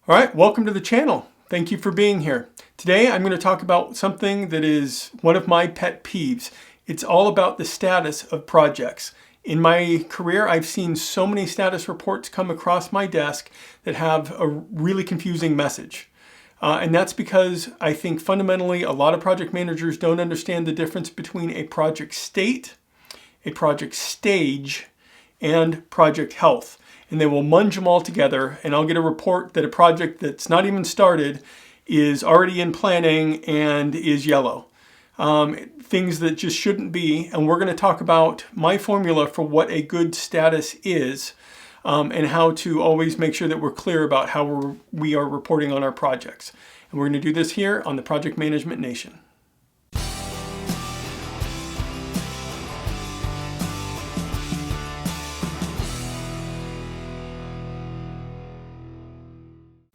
All right, welcome to the channel. Thank you for being here. Today I'm going to talk about something that is one of my pet peeves. It's all about the status of projects. In my career, I've seen so many status reports come across my desk that have a really confusing message. And that's because I think fundamentally a lot of project managers don't understand the difference between a project state, a project stage, and project health. And they will munge them all together, and I'll get a report that a project that's not even started is already in planning and is yellow. Things that just shouldn't be. And we're going to talk about my formula for what a good status is, and how to always make sure that we're clear about how we are reporting on our projects. And we're going to do this here on the Project Management Nation.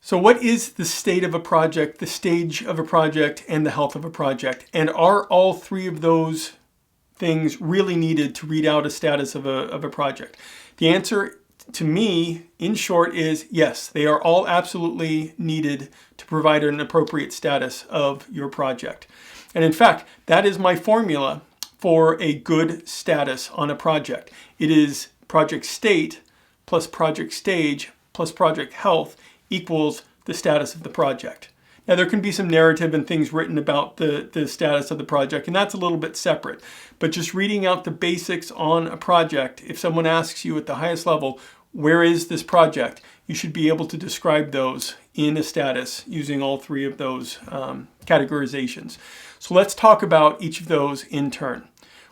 So what is the state of a project, the stage of a project, and the health of a project? And are all three of those things really needed to read out a status of a project? The answer to me, in short, is yes. They are all absolutely needed to provide an appropriate status of your project. And in fact, that is my formula for a good status on a project. It is project state plus project stage plus project health equals the status of the project. Now there can be some narrative and things written about the status of the project, and that's a little bit separate. But just reading out the basics on a project, if someone asks you at the highest level, where is this project? You should be able to describe those in a status using all three of those categorizations. So let's talk about each of those in turn.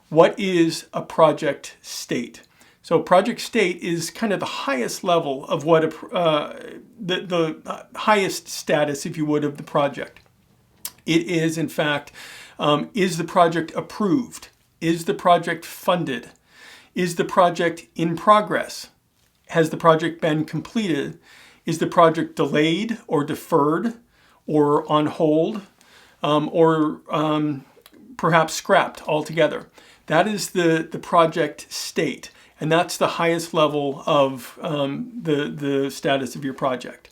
What is a project state? So project state is kind of the highest level of what the highest status, if you would, of the project. It is, in fact, is the project approved? Is the project funded? Is the project in progress? Has the project been completed? Is the project delayed or deferred or on hold or perhaps scrapped altogether? That is the project state. And that's the highest level of the status of your project.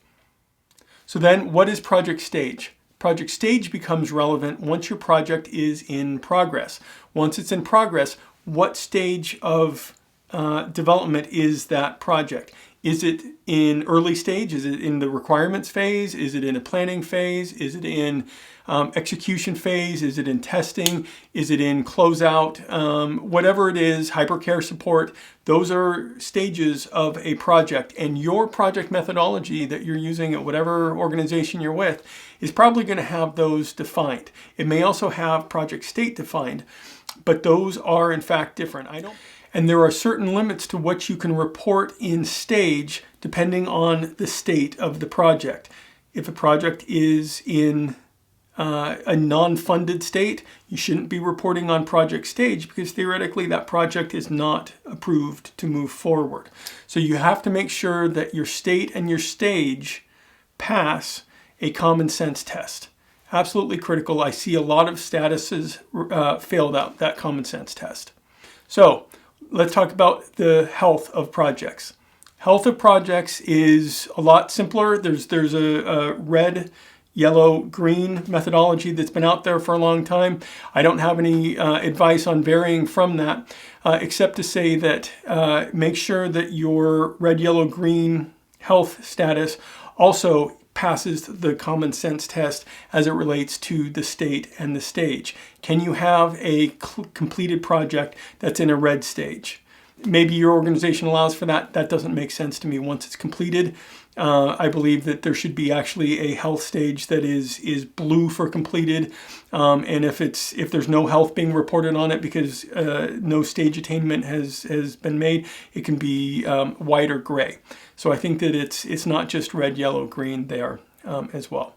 So then what is project stage? Project stage becomes relevant once your project is in progress. Once it's in progress, what stage of development is that project? Is it in early stage? Is it in the requirements phase? Is it in a planning phase? Is it in execution phase? Is it in testing? Is it in closeout? Whatever it is, hypercare support, those are stages of a project. And your project methodology that you're using at whatever organization you're with is probably going to have those defined. It may also have project state defined, but those are in fact different. And there are certain limits to what you can report in stage depending on the state of the project. If a project is in a non-funded state, you shouldn't be reporting on project stage because theoretically that project is not approved to move forward. So you have to make sure that your state and your stage pass a common sense test. Absolutely critical. I see a lot of statuses fail that common sense test. So let's talk about the health of projects. Health of projects is a lot simpler. There's a red, yellow, green methodology that's been out there for a long time. I don't have any advice on varying from that, except to say that make sure that your red, yellow, green health status also passes the common sense test as it relates to the state and the stage. Can you have a completed project that's in a red stage? Maybe your organization allows for that. That doesn't make sense to me. Once it's completed, I believe that there should be actually a health stage that is blue for completed. And if there's no health being reported on it because no stage attainment has been made, it can be white or gray. So I think that it's not just red, yellow, green there as well.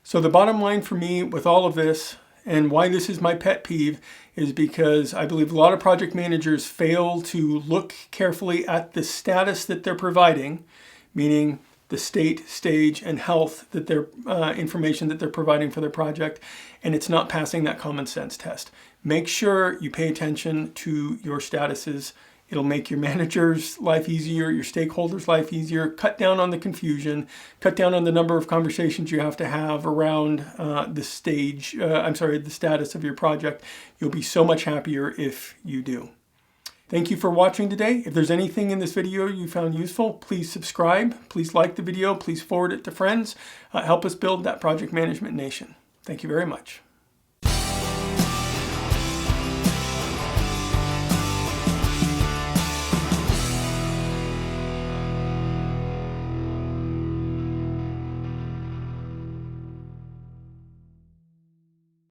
So the bottom line for me with all of this, and why this is my pet peeve, is because I believe a lot of project managers fail to look carefully at the status that they're providing, meaning the state, stage, and health that their information that they're providing for their project, and it's not passing that common sense test. Make sure you pay attention to your statuses It'll make your manager's life easier, your stakeholders' life easier, cut down on the confusion, cut down on the number of conversations you have to have around the status of your project. You'll be so much happier if you do. Thank you for watching today. If there's anything in this video you found useful, please subscribe, please like the video, please forward it to friends. Help us build that project management nation. Thank you very much.